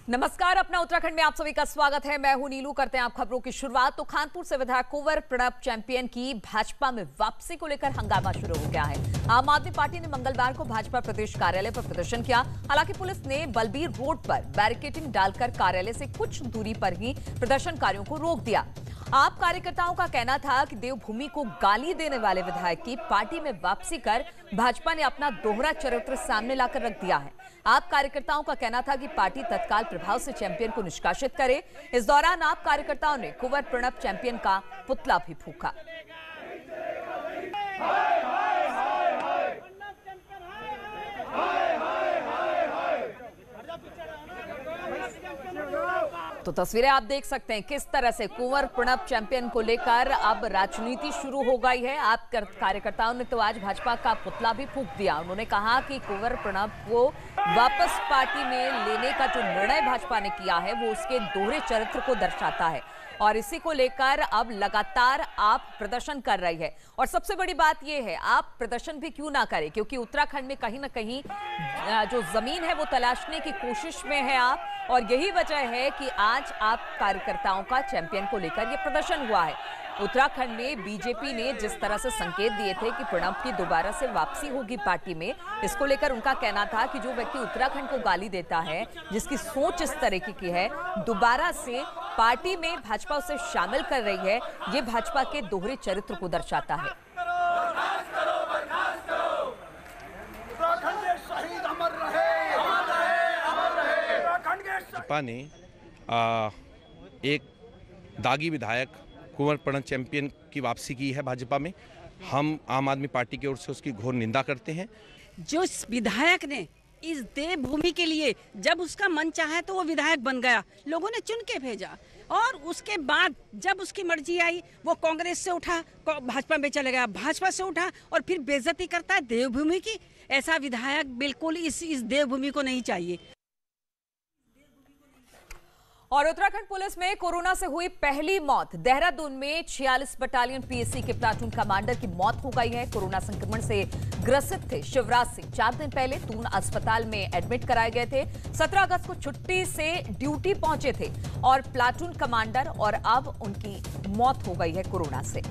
नमस्कार, अपना उत्तराखंड में आप सभी का स्वागत है। मैं हूं नीलू। करते हैं आप खबरों की शुरुआत। तो कानपुर से विधायक कुंवर प्रणब चैंपियन की भाजपा में वापसी को लेकर हंगामा शुरू हो गया है। आम आदमी पार्टी ने मंगलवार को भाजपा प्रदेश कार्यालय पर प्रदर्शन किया। हालांकि पुलिस ने बलबीर रोड पर बैरिकेडिंग डालकर कार्यालय से कुछ दूरी पर ही प्रदर्शनकारियों को रोक दिया। आप कार्यकर्ताओं का कहना था कि देवभूमि को गाली देने वाले विधायक की पार्टी में वापसी कर भाजपा ने अपना दोहरा चरित्र सामने लाकर रख दिया है। आप कार्यकर्ताओं का कहना था कि पार्टी तत्काल प्रभाव से चैंपियन को निष्कासित करे। इस दौरान आप कार्यकर्ताओं ने कुंवर प्रणब चैंपियन का पुतला भी फूंका। तो तस्वीरें आप देख सकते हैं किस तरह से कुंवर प्रणब चैंपियन को लेकर अब राजनीति शुरू हो गई है। आप कार्यकर्ताओं ने तो आज भाजपा का पुतला भी फूंक दिया। उन्होंने कहा कि कुंवर प्रणब को वापस पार्टी में लेने का जो निर्णय भाजपा ने किया है वो उसके दोहरे चरित्र को दर्शाता है और इसी को लेकर अब लगातार आप प्रदर्शन कर रही है। और सबसे बड़ी बात यह है, आप प्रदर्शन भी क्यों ना करें, क्योंकि उत्तराखंड में कहीं ना कहीं जो जमीन है वो तलाशने की कोशिश में है आप, और यही वजह है कि आज आप कार्यकर्ताओं का चैंपियन को लेकर यह प्रदर्शन हुआ है। उत्तराखंड में बीजेपी ने जिस तरह से संकेत दिए थे कि प्रणब की दोबारा से वापसी होगी पार्टी में, इसको लेकर उनका कहना था कि जो व्यक्ति उत्तराखंड को गाली देता है, जिसकी सोच इस तरीके की है, दोबारा से पार्टी में भाजपा उसे शामिल कर रही है, ये भाजपा के दोहरे चरित्र को दर्शाता है। भाजपा ने एक दागी विधायक कुंवर प्रणब चैंपियन की वापसी की है भाजपा में। हम आम आदमी पार्टी की ओर से उसकी घोर निंदा करते हैं। जो विधायक ने इस देवभूमि के लिए जब उसका मन चाहे तो वो विधायक बन गया, लोगों ने चुन के भेजा, और उसके बाद जब उसकी मर्जी आई वो कांग्रेस से उठा, भाजपा में चले गया, भाजपा से उठा और फिर बेइज्जती करता है देवभूमि की। ऐसा विधायक बिल्कुल इस देवभूमि को नहीं चाहिए। और उत्तराखंड पुलिस में कोरोना से हुई पहली मौत। देहरादून में 46 बटालियन पीएसी के प्लाटून कमांडर की मौत हो गई है। कोरोना संक्रमण से ग्रसित थे शिवराज सिंह। 4 दिन पहले तून अस्पताल में एडमिट कराए गए थे। 17 अगस्त को छुट्टी से ड्यूटी पहुंचे थे और प्लाटून कमांडर, और अब उनकी मौत हो गई है कोरोना से।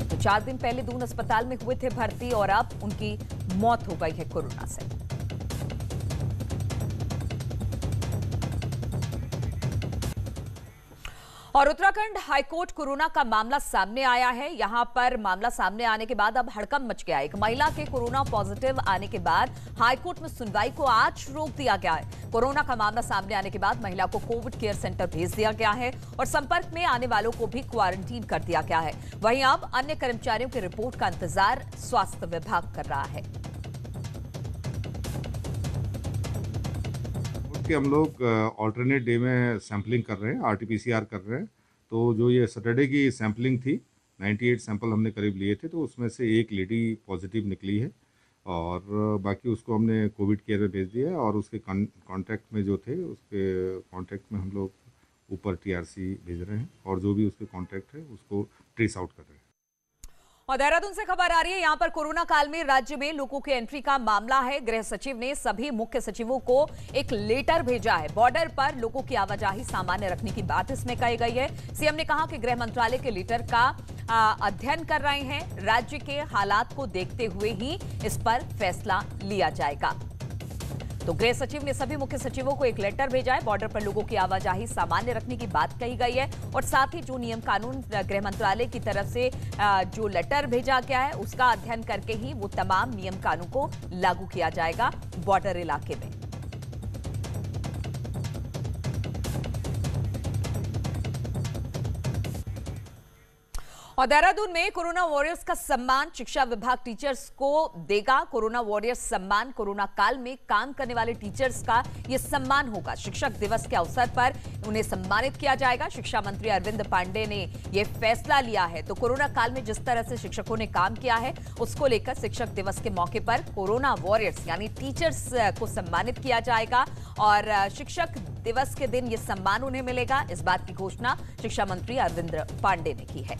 तो 4 दिन पहले दून अस्पताल में हुए थे भर्ती और अब उनकी मौत हो गई है कोरोना से। और उत्तराखंड हाईकोर्ट कोरोना का मामला सामने आया है। यहां पर मामला सामने आने के बाद अब हड़कंप मच गया है। एक महिला के कोरोना पॉजिटिव आने के बाद हाईकोर्ट में सुनवाई को आज रोक दिया गया है। कोरोना का मामला सामने आने के बाद महिला को कोविड केयर सेंटर भेज दिया गया है और संपर्क में आने वालों को भी क्वारंटीन कर दिया गया है। वहीं अब अन्य कर्मचारियों की रिपोर्ट का इंतजार स्वास्थ्य विभाग कर रहा है। हम लोग ऑल्टरनेट डे में सैंपलिंग कर रहे हैं, आरटीपीसीआर कर रहे हैं। तो जो ये सैटरडे की सैंपलिंग थी, 98 सैंपल हमने करीब लिए थे, तो उसमें से एक लेडी पॉजिटिव निकली है और बाकी उसको हमने कोविड केयर में भेज दिया है। और उसके कॉन्टैक्ट में जो थे, उसके कॉन्टैक्ट में हम लोग ऊपर टीआरसी भेज रहे हैं और जो भी उसके कॉन्टैक्ट है उसको ट्रेस आउट कर रहे हैं। और देहरादून से खबर आ रही है, यहां पर कोरोना काल में राज्य में लोगों के एंट्री का मामला है। गृह सचिव ने सभी मुख्य सचिवों को एक लेटर भेजा है। बॉर्डर पर लोगों की आवाजाही सामान्य रखने की बात इसमें कही गई है। सीएम ने कहा कि गृह मंत्रालय के लेटर का अध्ययन कर रहे हैं। राज्य के हालात को देखते हुए ही इस पर फैसला लिया जाएगा। तो गृह सचिव ने सभी मुख्य सचिवों को एक लेटर भेजा है। बॉर्डर पर लोगों की आवाजाही सामान्य रखने की बात कही गई है और साथ ही जो नियम कानून गृह मंत्रालय की तरफ से जो लेटर भेजा गया है उसका अध्ययन करके ही वो तमाम नियम कानून को लागू किया जाएगा बॉर्डर इलाके में। और देहरादून में कोरोना वॉरियर्स का सम्मान शिक्षा विभाग टीचर्स को देगा। कोरोना वॉरियर्स सम्मान कोरोना काल में काम करने वाले टीचर्स का यह सम्मान होगा। शिक्षक दिवस के अवसर पर उन्हें सम्मानित किया जाएगा। शिक्षा मंत्री अरविंद पांडे ने यह फैसला लिया है। तो कोरोना काल में जिस तरह से शिक्षकों ने काम किया है उसको लेकर शिक्षक दिवस के मौके पर कोरोना वॉरियर्स यानी टीचर्स को सम्मानित किया जाएगा और शिक्षक दिवस के दिन यह सम्मान उन्हें मिलेगा। इस बात की घोषणा शिक्षा मंत्री अरविंद पांडे ने की है।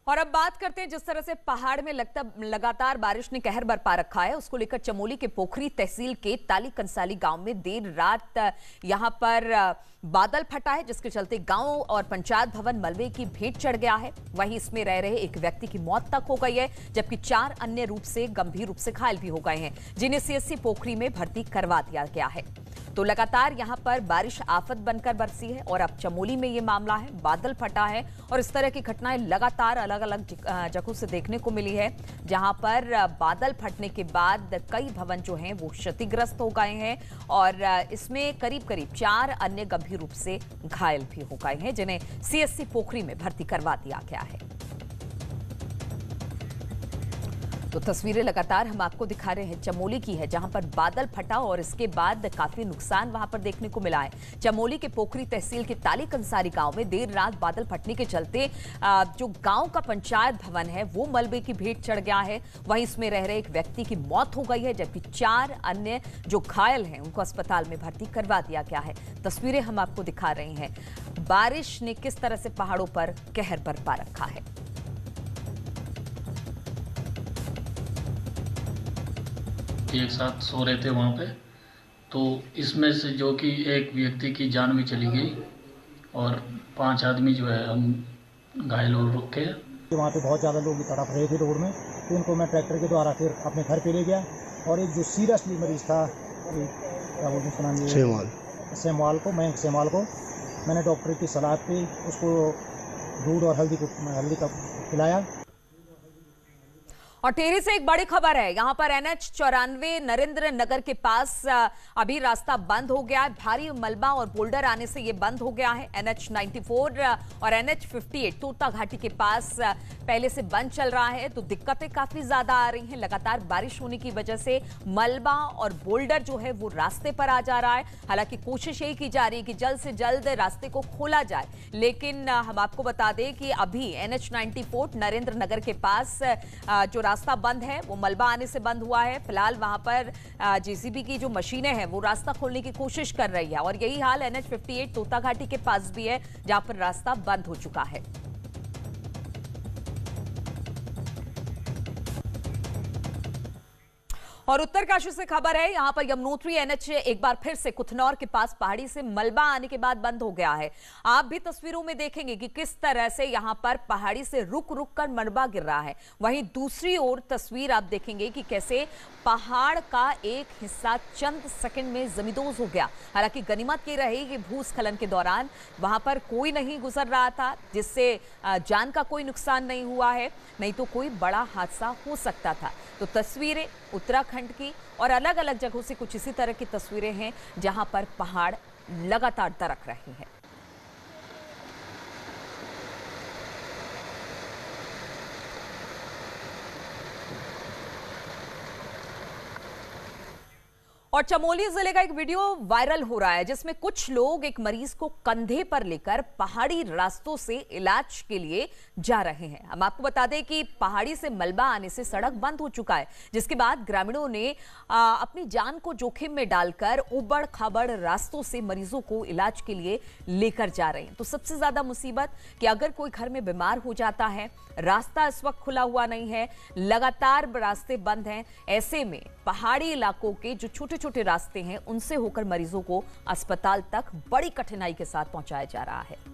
और अब बात करते हैं जिस तरह से पहाड़ में लगातार बारिश ने कहर बरपा रखा है, उसको लेकर चमोली के पोखरी तहसील के ताली कंसाली गांव में देर रात यहां पर बादल फटा है, जिसके चलते गांव और पंचायत भवन मलबे की भेंट चढ़ गया है। वहीं इसमें रह रहे एक व्यक्ति की मौत तक हो गई है, जबकि 4 अन्य रूप से गंभीर रूप से घायल भी हो गए हैं, जिन्हें सीएससी पोखरी में भर्ती करवा दिया गया है। तो लगातार यहां पर बारिश आफत बनकर बरसी है और अब चमोली में ये मामला है, बादल फटा है और इस तरह की घटनाएं लगातार अलग अलग जगहों से देखने को मिली है, जहां पर बादल फटने के बाद कई भवन जो हैं वो क्षतिग्रस्त हो गए हैं और इसमें करीब करीब 4 अन्य गंभीर रूप से घायल भी हो गए हैं, जिन्हें सीएससी पोखरी में भर्ती करवा दिया गया है। तो तस्वीरें लगातार हम आपको दिखा रहे हैं चमोली की है, जहां पर बादल फटा और इसके बाद काफी नुकसान वहां पर देखने को मिला है। चमोली के पोखरी तहसील के ताली कंसारी गांव में देर रात बादल फटने के चलते जो गांव का पंचायत भवन है वो मलबे की भेंट चढ़ गया है। वहीं इसमें रह रहे एक व्यक्ति की मौत हो गई है, जबकि 4 अन्य जो घायल हैं उनको अस्पताल में भर्ती करवा दिया गया है। तस्वीरें हम आपको दिखा रहे हैं, बारिश ने किस तरह से पहाड़ों पर कहर बरपा रखा है। एक साथ सो रहे थे वहाँ पे, तो इसमें से जो कि एक व्यक्ति की जान भी चली गई और 5 आदमी जो है हम घायल हो रुके हैं। वहाँ पे बहुत ज़्यादा लोग तड़प रहे थे रोड में, तो उनको मैं ट्रैक्टर के द्वारा फिर अपने घर पे ले गया और एक जो सीरियसली मरीज था, क्या बोलते उसका नाम, सेमवाल को मैंने डॉक्टर की सलाह पे उसको दूध और हल्दी का खिलाया। और टेरी से एक बड़ी खबर है, यहां पर NH 94 नरेंद्र नगर के पास अभी रास्ता बंद हो गया है। भारी मलबा और बोल्डर आने से ये बंद हो गया है। NH 94 और NH 58 तोता घाटी के पास पहले से बंद चल रहा है, तो दिक्कतें काफी ज्यादा आ रही हैं। लगातार बारिश होने की वजह से मलबा और बोल्डर जो है वो रास्ते पर आ जा रहा है। हालांकि कोशिश यही की जा रही है कि जल्द से जल्द रास्ते को खोला जाए, लेकिन हम आपको बता दें कि अभी NH 94 नरेंद्र नगर के पास जो रास्ता बंद है वो मलबा आने से बंद हुआ है। फिलहाल वहां पर जेसीबी की जो मशीनें हैं वो रास्ता खोलने की कोशिश कर रही है और यही हाल NH 58 तोता घाटी के पास भी है, जहां पर रास्ता बंद हो चुका है। और उत्तरकाशी से खबर है, यहां पर यमुनोत्री NH एक बार फिर से कुथनौर के पास पहाड़ी से मलबा आने के बाद बंद हो गया है। आप भी तस्वीरों में देखेंगे कि किस तरह से यहां पर पहाड़ी से रुक रुक कर मलबा गिर रहा है। वहीं दूसरी ओर तस्वीर आप देखेंगे कि कैसे पहाड़ का एक हिस्सा चंद सेकंड में जमींदोज हो गया। हालांकि गनीमत ये रही कि भूस्खलन के दौरान वहां पर कोई नहीं गुजर रहा था, जिससे जान का कोई नुकसान नहीं हुआ है, नहीं तो कोई बड़ा हादसा हो सकता था। तो तस्वीरें उत्तराखंड की और अलग अलग जगहों से कुछ इसी तरह की तस्वीरें हैं, जहां पर पहाड़ लगातार दरक रहे हैं। और चमोली जिले का एक वीडियो वायरल हो रहा है, जिसमें कुछ लोग एक मरीज को कंधे पर लेकर पहाड़ी रास्तों से इलाज के लिए जा रहे हैं। हम आपको बता दें कि पहाड़ी से मलबा आने से सड़क बंद हो चुका है, जिसके बाद ग्रामीणों ने अपनी जान को जोखिम में डालकर उबड़ खाबड़ रास्तों से मरीजों को इलाज के लिए लेकर जा रहे हैं। तो सबसे ज्यादा मुसीबत कि अगर कोई घर में बीमार हो जाता है, रास्ता इस वक्त खुला हुआ नहीं है, लगातार रास्ते बंद हैं, ऐसे में पहाड़ी इलाकों के जो छोटे छोटे रास्ते हैं उनसे होकर मरीजों को अस्पताल तक बड़ी कठिनाई के साथ पहुंचाया जा रहा है।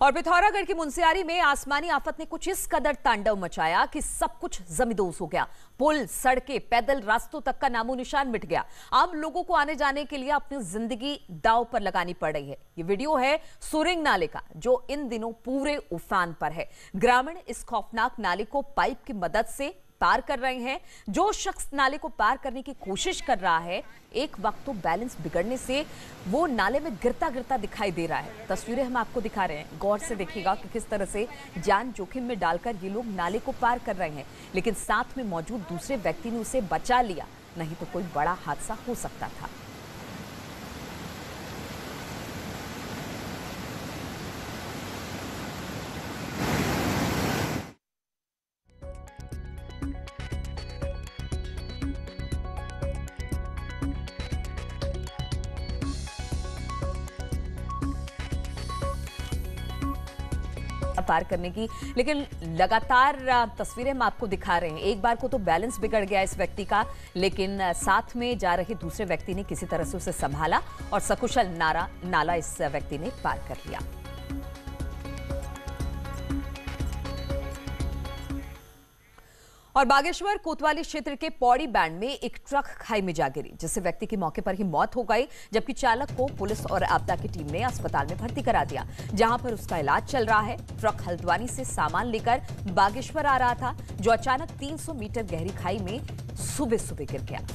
और पिथौरागढ़ की मुनस्यारी में आसमानी आफत ने कुछ इस कदर तांडव मचाया कि सब कुछ जमींदोज हो गया। पुल, सड़कें, पैदल रास्तों तक का नामो निशान मिट गया। आम लोगों को आने जाने के लिए अपनी जिंदगी दांव पर लगानी पड़ रही है। ये वीडियो है सुरिंग नाले का, जो इन दिनों पूरे उफान पर है। ग्रामीण इस खौफनाक नाले को पाइप की मदद से पार कर रहे हैं। जो शख्स नाले को पार करने की कोशिश कर रहा है, एक वक्त तो बैलेंस बिगड़ने से वो नाले में गिरता गिरता दिखाई दे रहा है। तस्वीरें हम आपको दिखा रहे हैं, गौर से देखिएगा कि किस तरह से जान जोखिम में डालकर ये लोग नाले को पार कर रहे हैं, लेकिन साथ में मौजूद दूसरे व्यक्ति ने उसे बचा लिया, नहीं तो कोई बड़ा हादसा हो सकता था। पार करने की, लेकिन लगातार तस्वीरें हम आपको दिखा रहे हैं। एक बार को तो बैलेंस बिगड़ गया इस व्यक्ति का, लेकिन साथ में जा रहे दूसरे व्यक्ति ने किसी तरह से उसे संभाला और सकुशल नाला इस व्यक्ति ने पार कर लिया। और बागेश्वर कोतवाली क्षेत्र के पौड़ी बैंड में एक ट्रक खाई में जा गिरी, जिससे व्यक्ति की मौके पर ही मौत हो गई, जबकि चालक को पुलिस और आपदा की टीम ने अस्पताल में भर्ती करा दिया, जहां पर उसका इलाज चल रहा है। ट्रक हल्द्वानी से सामान लेकर बागेश्वर आ रहा था, जो अचानक 300 मीटर गहरी खाई में सुबह सुबह गिर गया।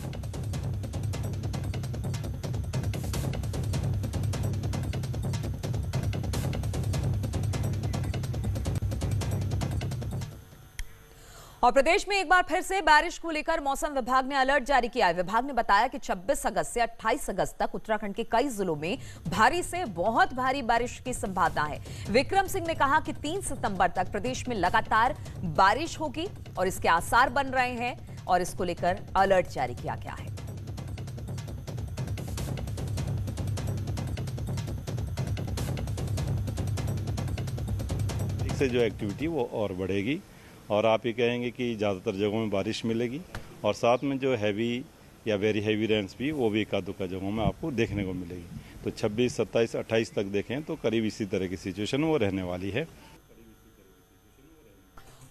और प्रदेश में एक बार फिर से बारिश को लेकर मौसम विभाग ने अलर्ट जारी किया है। विभाग ने बताया कि 26 अगस्त से 28 अगस्त तक उत्तराखंड के कई जिलों में भारी से बहुत भारी बारिश की संभावना है। विक्रम सिंह ने कहा कि 3 सितंबर तक प्रदेश में लगातार बारिश होगी और इसके आसार बन रहे हैं और इसको लेकर अलर्ट जारी किया गया है। इससे जो एक्टिविटी वो और बढ़ेगी और आप ये कहेंगे कि ज़्यादातर जगहों में बारिश मिलेगी और साथ में जो हैवी या वेरी हैवी रेन्स भी वो भी एकाध दुका जगहों में आपको देखने को मिलेगी। तो 26, 27, 28 तक देखें तो करीब इसी तरह की सिचुएशन वो रहने वाली है।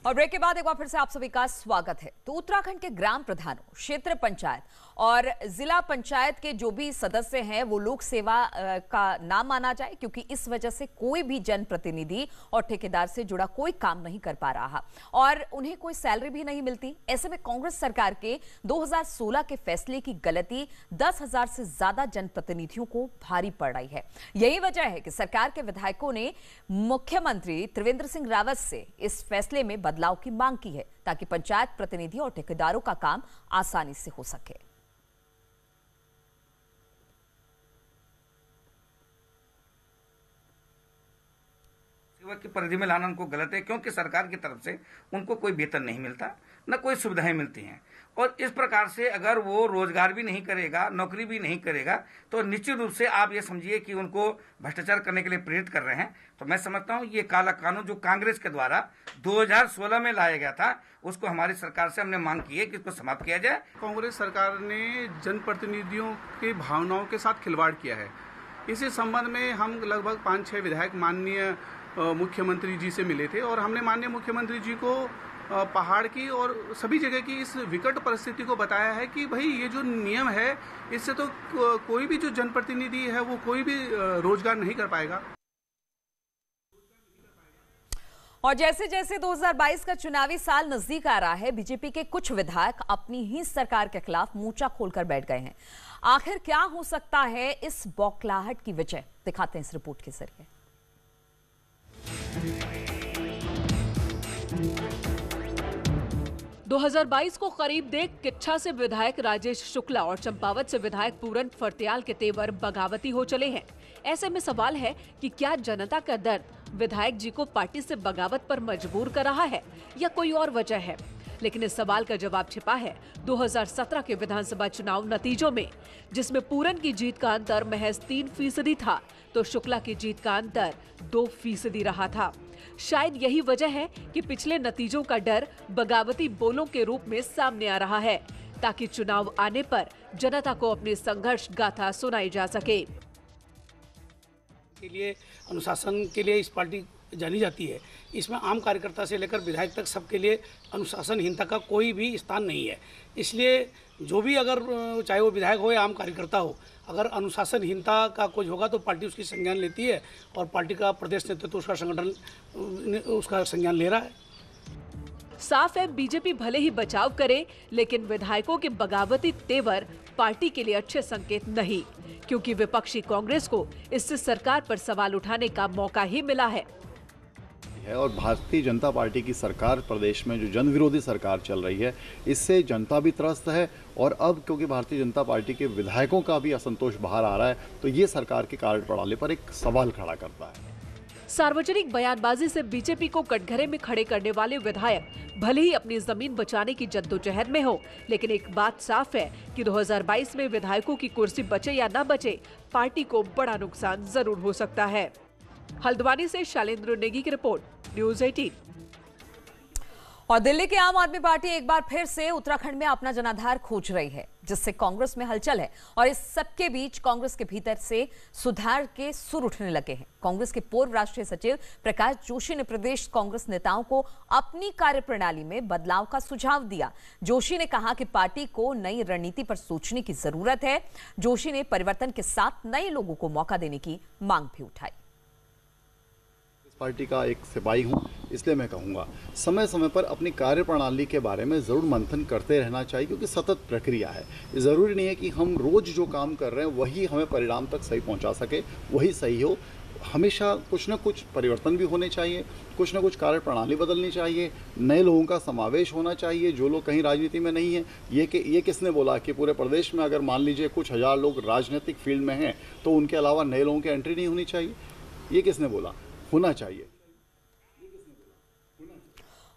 और ब्रेक के बाद एक बार फिर से आप सभी का स्वागत है। तो उत्तराखंड के ग्राम प्रधानों, क्षेत्र पंचायत और जिला पंचायत के जो भी सदस्य हैं वो लोक सेवा का नाम माना जाए, क्योंकि इस वजह से कोई भी जनप्रतिनिधि और ठेकेदार से जुड़ा कोई काम नहीं कर पा रहा और उन्हें कोई सैलरी भी नहीं मिलती। ऐसे में कांग्रेस सरकार के 2016 के फैसले की गलती 10,000 से ज्यादा जनप्रतिनिधियों को भारी पड़ रही है। यही वजह है कि सरकार के विधायकों ने मुख्यमंत्री त्रिवेंद्र सिंह रावत से इस फैसले में बदलाव की मांग की है, ताकि पंचायत प्रतिनिधि और ठेकेदारों का काम आसानी से हो सके। की परिधि में लाना उनको गलत है, क्योंकि सरकार की तरफ से उनको कोई वेतन नहीं मिलता, न कोई सुविधाएं मिलती हैं। और इस प्रकार से अगर वो रोजगार भी नहीं करेगा, नौकरी भी नहीं करेगा, तो निश्चित रूप से आप ये समझिए कि उनको भ्रष्टाचार करने के लिए प्रेरित कर रहे हैं। तो मैं समझता हूँ ये काला कानून जो कांग्रेस के द्वारा 2016 में लाया गया था, उसको हमारी सरकार से हमने मांग की है कि इसको समाप्त किया जाए। कांग्रेस सरकार ने जनप्रतिनिधियों की भावनाओं के साथ खिलवाड़ किया है। इसी संबंध में हम लगभग 5-6 विधायक माननीय मुख्यमंत्री जी से मिले थे और हमने माननीय मुख्यमंत्री जी को पहाड़ की और सभी जगह की इस विकट परिस्थिति को बताया है कि भाई ये जो नियम है, इससे तो कोई भी जो जनप्रतिनिधि है वो कोई भी रोजगार नहीं कर पाएगा। और जैसे जैसे 2022 का चुनावी साल नजदीक आ रहा है, बीजेपी के कुछ विधायक अपनी ही सरकार के खिलाफ मोर्चा खोलकर बैठ गए हैं। आखिर क्या हो सकता है इस बौखलाहट की वजह, दिखाते हैं इस रिपोर्ट के जरिए। 2022 को करीब देख किच्छा से विधायक राजेश शुक्ला और चंपावत से विधायक पूरन फर्त्याल के तेवर बगावती हो चले हैं। ऐसे में सवाल है कि क्या जनता का दर्द विधायक जी को पार्टी से बगावत पर मजबूर कर रहा है या कोई और वजह है? लेकिन इस सवाल का जवाब छिपा है 2017 के विधानसभा चुनाव नतीजों में, जिसमें पूरन की जीत का अंतर महज 3% था तो शुक्ला की जीत का अंतर 2% रहा था। शायद यही वजह है कि पिछले नतीजों का डर बगावती बोलों के रूप में सामने आ रहा है, ताकि चुनाव आने पर जनता को अपनी संघर्ष गाथा सुनाई जा सके। के लिए अनुशासन के लिए इस पार्टी जानी जाती है। इसमें आम कार्यकर्ता से लेकर विधायक तक सबके लिए अनुशासनहीनता का कोई भी स्थान नहीं है। इसलिए जो भी अगर चाहे वो विधायक हो या आम कार्यकर्ता हो, अगर अनुशासनहीनता का कुछ होगा तो पार्टी उसकी संज्ञान लेती है और पार्टी का प्रदेश नेतृत्व उसका संगठन उसका संज्ञान ले रहा है। साफ है, बीजेपी भले ही बचाव करे, लेकिन विधायकों के बगावती तेवर पार्टी के लिए अच्छे संकेत नहीं, क्योंकि विपक्षी कांग्रेस को इससे सरकार पर सवाल उठाने का मौका ही मिला है। और भारतीय जनता पार्टी की सरकार प्रदेश में जो जन विरोधी सरकार चल रही है, इससे जनता भी त्रस्त है और अब क्योंकि भारतीय जनता पार्टी के विधायकों का भी असंतोष बाहर आ रहा है, तो ये सरकार के कार्यप्रणाली पर एक सवाल खड़ा करता है। सार्वजनिक बयानबाजी से बीजेपी को कटघरे में खड़े करने वाले विधायक भले ही अपनी जमीन बचाने की जद्दोजहद में हो, लेकिन एक बात साफ है कि 2022 में विधायकों की कुर्सी बचे या न बचे, पार्टी को बड़ा नुकसान जरूर हो सकता है। हल्द्वानी से शैलेंद्र नेगी की रिपोर्ट, न्यूज़ 18। और दिल्ली की आम आदमी पार्टी एक बार फिर से उत्तराखंड में अपना जनाधार खोज रही है, जिससे कांग्रेस में हलचल है। और इस सबके बीच कांग्रेस के भीतर से सुधार के सुर उठने लगे हैं। कांग्रेस के पूर्व राष्ट्रीय सचिव प्रकाश जोशी ने प्रदेश कांग्रेस नेताओं को अपनी कार्यप्रणाली में बदलाव का सुझाव दिया। जोशी ने कहा कि पार्टी को नई रणनीति पर सोचने की जरूरत है। जोशी ने परिवर्तन के साथ नए लोगों को मौका देने की मांग भी उठाई। पार्टी का एक सिपाही हूं, इसलिए मैं कहूंगा समय समय पर अपनी कार्यप्रणाली के बारे में ज़रूर मंथन करते रहना चाहिए, क्योंकि सतत प्रक्रिया है। ज़रूरी नहीं है कि हम रोज़ जो काम कर रहे हैं वही हमें परिणाम तक सही पहुंचा सके, वही सही हो। हमेशा कुछ न कुछ परिवर्तन भी होने चाहिए, कुछ न कुछ कार्यप्रणाली बदलनी चाहिए, नए लोगों का समावेश होना चाहिए जो लोग कहीं राजनीति में नहीं हैं। ये किसने बोला कि पूरे प्रदेश में अगर मान लीजिए कुछ हज़ार लोग राजनीतिक फील्ड में हैं तो उनके अलावा नए लोगों की एंट्री नहीं होनी चाहिए? ये किसने बोला? होना चाहिए।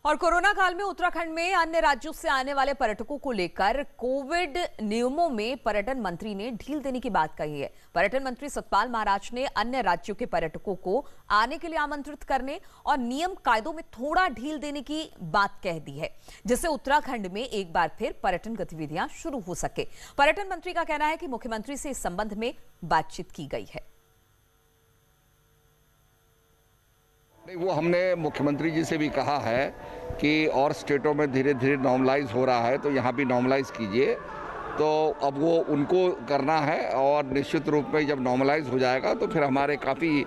और कोरोना काल में उत्तराखंड में अन्य राज्यों से आने वाले पर्यटकों को लेकर कोविड नियमों में पर्यटन मंत्री ने ढील देने की बात कही है। पर्यटन मंत्री सतपाल महाराज ने अन्य राज्यों के पर्यटकों को आने के लिए आमंत्रित करने और नियम कायदों में थोड़ा ढील देने की बात कह दी है, जिससे उत्तराखंड में एक बार फिर पर्यटन गतिविधियां शुरू हो सके। पर्यटन मंत्री का कहना है कि मुख्यमंत्री से इस संबंध में बातचीत की गई है। वो हमने मुख्यमंत्री जी से भी कहा है कि और स्टेटों में धीरे धीरे नॉर्मलाइज हो रहा है, तो यहाँ भी नॉर्मलाइज कीजिए। तो अब वो उनको करना है और निश्चित रूप में जब नॉर्मलाइज हो जाएगा तो फिर हमारे काफ़ी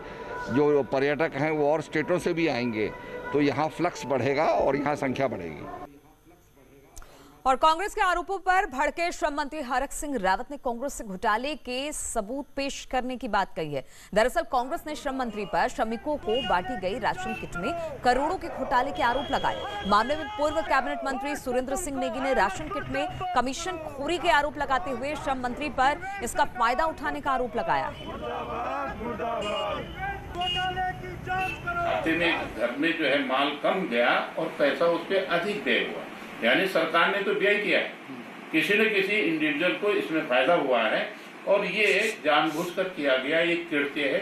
जो पर्यटक हैं वो और स्टेटों से भी आएंगे, तो यहाँ फ्लक्स बढ़ेगा और यहाँ संख्या बढ़ेगी। और कांग्रेस के आरोपों पर भड़के श्रम मंत्री हरक सिंह रावत ने कांग्रेस से घोटाले के सबूत पेश करने की बात कही है। दरअसल कांग्रेस ने श्रम मंत्री पर श्रमिकों को बांटी गई राशन किट में करोड़ों के घोटाले के आरोप लगाए। मामले में पूर्व कैबिनेट मंत्री सुरेंद्र सिंह नेगी ने राशन किट में कमीशन खोरी के आरोप लगाते हुए श्रम मंत्री पर इसका फायदा उठाने का आरोप लगाया है। घर में जो है माल कम गया और पैसा उस पर अधिक व्यय हुआ, यानी सरकार ने तो व्यय किया है, किसी न किसी इंडिविजुअल को इसमें फायदा हुआ है और ये जानबूझकर किया गया, ये कृत्य है।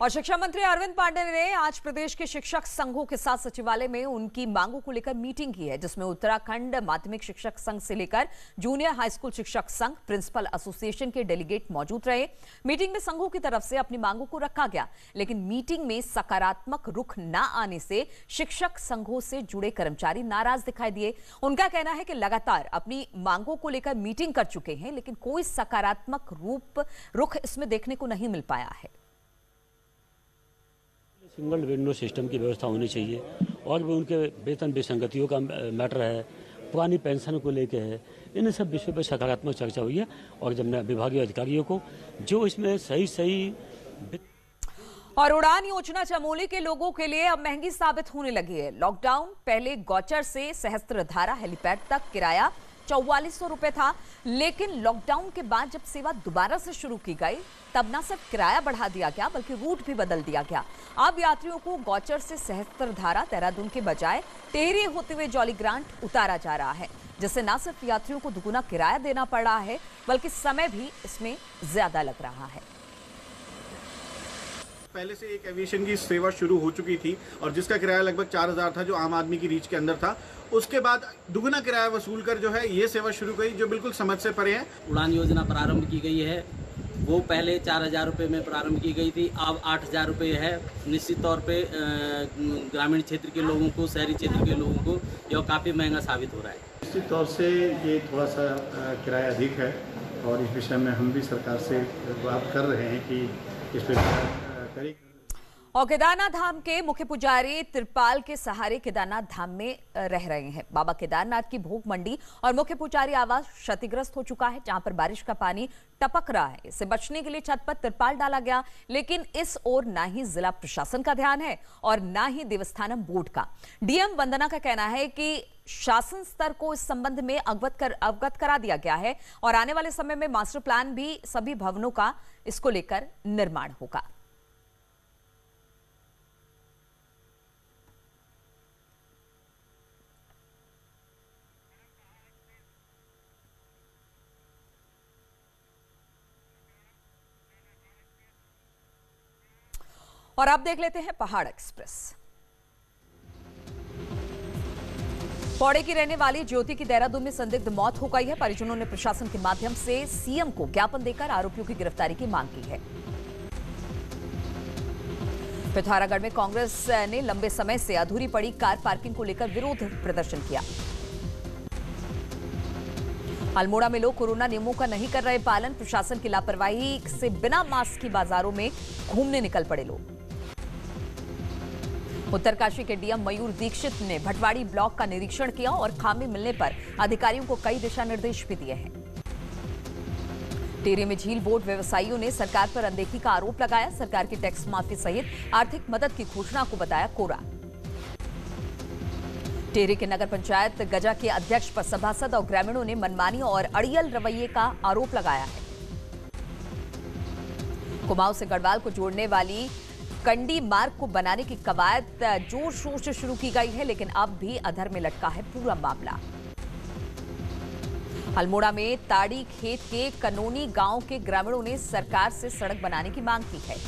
और शिक्षा मंत्री अरविंद पांडे ने आज प्रदेश के शिक्षक संघों के साथ सचिवालय में उनकी मांगों को लेकर मीटिंग की है, जिसमें उत्तराखंड माध्यमिक शिक्षक संघ से लेकर जूनियर हाई स्कूल शिक्षक संघ, प्रिंसिपल एसोसिएशन के डेलीगेट मौजूद रहे। मीटिंग में संघों की तरफ से अपनी मांगों को रखा गया, लेकिन मीटिंग में सकारात्मक रुख न आने से शिक्षक संघों से जुड़े कर्मचारी नाराज दिखाई दिए। उनका कहना है कि लगातार अपनी मांगों को लेकर मीटिंग कर चुके हैं, लेकिन कोई सकारात्मक रुख इसमें देखने को नहीं मिल पाया है। सिंगल विंडो सिस्टम की व्यवस्था होनी चाहिए और भी उनके वेतन विसंगतियों का मैटर है, पुरानी पेंशन को लेके है, इन सब विषयों पर सकारात्मक चर्चा हुई है। और जब विभागीय अधिकारियों को जो इसमें सही और उड़ान योजना चमोली के लोगों के लिए अब महंगी साबित होने लगी है। लॉकडाउन पहले गौचर से सहस्त्रधारा हेलीपैड तक किराया 4400 रुपए था, लेकिन लॉकडाउन के बाद जब सेवा दोबारा से शुरू की गई तब न सिर्फ किराया बढ़ा दिया गया बल्कि रूट भी बदल दिया गया। अब यात्रियों को गौचर से सहस्त्रधारा देहरादून के बजाय टेहरी होते हुए जॉलीग्रांट उतारा जा रहा है, जिससे न सिर्फ यात्रियों को दुगुना किराया देना पड़ रहा है बल्कि समय भी इसमें ज्यादा लग रहा है। पहले से एक एविएशन की सेवा शुरू हो चुकी थी और जिसका किराया लगभग 4000 था, जो आम आदमी की रीच के अंदर था। उसके बाद दुगना किराया वसूल कर जो है ये सेवा शुरू गई, जो बिल्कुल समझ से परे है। उड़ान योजना प्रारंभ की गई है, वो पहले 4000 रुपये में प्रारंभ की गई थी, अब 8000 रुपये है। निश्चित तौर पे ग्रामीण क्षेत्र के लोगों को, शहरी क्षेत्र के लोगों को यह काफ़ी महंगा साबित हो रहा है। निश्चित तौर से ये थोड़ा सा किराया अधिक है और इस विषय में हम भी सरकार से बात कर रहे हैं कि इस पर और केदारनाथ धाम के मुख्य पुजारी तिरपाल के सहारे केदारनाथ धाम में रह रहे हैं। बाबा केदारनाथ की भोग मंडी और मुख्य पुजारी आवास क्षतिग्रस्त हो चुका है, जहां पर बारिश का पानी टपक रहा है। इससे बचने के लिए छत पर तिरपाल डाला गया, लेकिन इस ओर ना ही जिला प्रशासन का ध्यान है और ना ही देवस्थानम बोर्ड का। डीएम वंदना का कहना है कि शासन स्तर को इस संबंध में अवगत करा दिया गया है और आने वाले समय में मास्टर प्लान भी सभी भवनों का इसको लेकर निर्माण होगा। और अब देख लेते हैं पहाड़ एक्सप्रेस। पौड़ी की रहने वाली ज्योति की देहरादून में संदिग्ध मौत हो गई है। परिजनों ने प्रशासन के माध्यम से सीएम को ज्ञापन देकर आरोपियों की गिरफ्तारी की मांग की है। पिथौरागढ़ में कांग्रेस ने लंबे समय से अधूरी पड़ी कार पार्किंग को लेकर विरोध प्रदर्शन किया। अल्मोड़ा में लोग कोरोना नियमों का नहीं कर रहे पालन। प्रशासन की लापरवाही से बिना मास्क की बाजारों में घूमने निकल पड़े लोग। उत्तरकाशी के डीएम मयूर दीक्षित ने भटवाड़ी ब्लॉक का निरीक्षण किया और खामी मिलने पर अधिकारियों को कई दिशा निर्देश भी दिए हैं। टिहरी में झील बोर्ड व्यवसायियों ने सरकार पर अनदेखी का आरोप लगाया। सरकार की टैक्स माफी सहित आर्थिक मदद की घोषणा को बताया कोरा। टिहरी के नगर पंचायत गजा के अध्यक्ष पर सभासद और ग्रामीणों ने मनमानी और अड़ियल रवैये का आरोप लगाया है। कुमाऊं से गढ़वाल को जोड़ने वाली कंडी मार्ग को बनाने की कवायद जोर शोर से शुरू की गई है, लेकिन अब भी अधर में लटका है पूरा मामला। अल्मोड़ा में ताड़ी खेत के कनोनी गांव के ग्रामीणों ने सरकार से सड़क बनाने की मांग की है।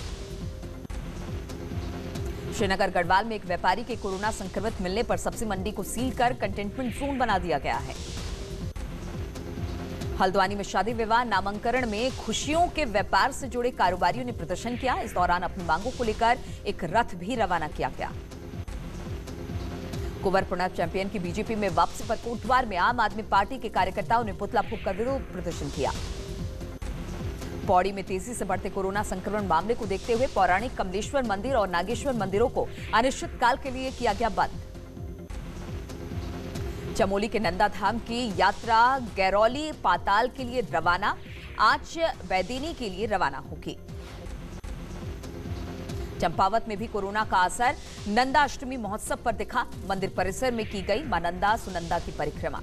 श्रीनगर गढ़वाल में एक व्यापारी के कोरोना संक्रमित मिलने पर सब्जी मंडी को सील कर कंटेनमेंट जोन बना दिया गया है। हल्द्वानी में शादी विवाह नामांकन में खुशियों के व्यापार से जुड़े कारोबारियों ने प्रदर्शन किया। इस दौरान अपनी मांगों को लेकर एक रथ भी रवाना किया गया। कुंवर प्रणब चैंपियन की बीजेपी में वापसी पर कोटद्वार में आम आदमी पार्टी के कार्यकर्ताओं ने पुतला फूंककर विरोध प्रदर्शन किया। पौड़ी में तेजी से बढ़ते कोरोना संक्रमण मामले को देखते हुए पौराणिक कमलेश्वर मंदिर और नागेश्वर मंदिरों को अनिश्चितकाल के लिए किया गया बंद। चमोली के नंदा धाम की यात्रा गैरौली पाताल के लिए रवाना, आज बैदिनी के लिए रवाना होगी। चंपावत में भी कोरोना का असर नंदा अष्टमी महोत्सव पर दिखा। मंदिर परिसर में की गई मां नंदा सुनंदा की परिक्रमा।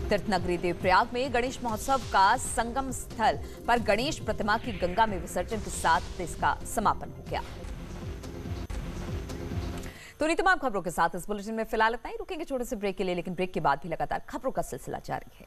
तीर्थनगरी देवप्रयाग में गणेश महोत्सव का संगम स्थल पर गणेश प्रतिमा की गंगा में विसर्जन के साथ इसका समापन हो गया। तो इन्हीं तमाम खबरों के साथ इस बुलेटिन में फिलहाल इतना ही। रुकेंगे छोटे से ब्रेक के लिए, लेकिन ब्रेक के बाद भी लगातार खबरों का सिलसिला जारी है।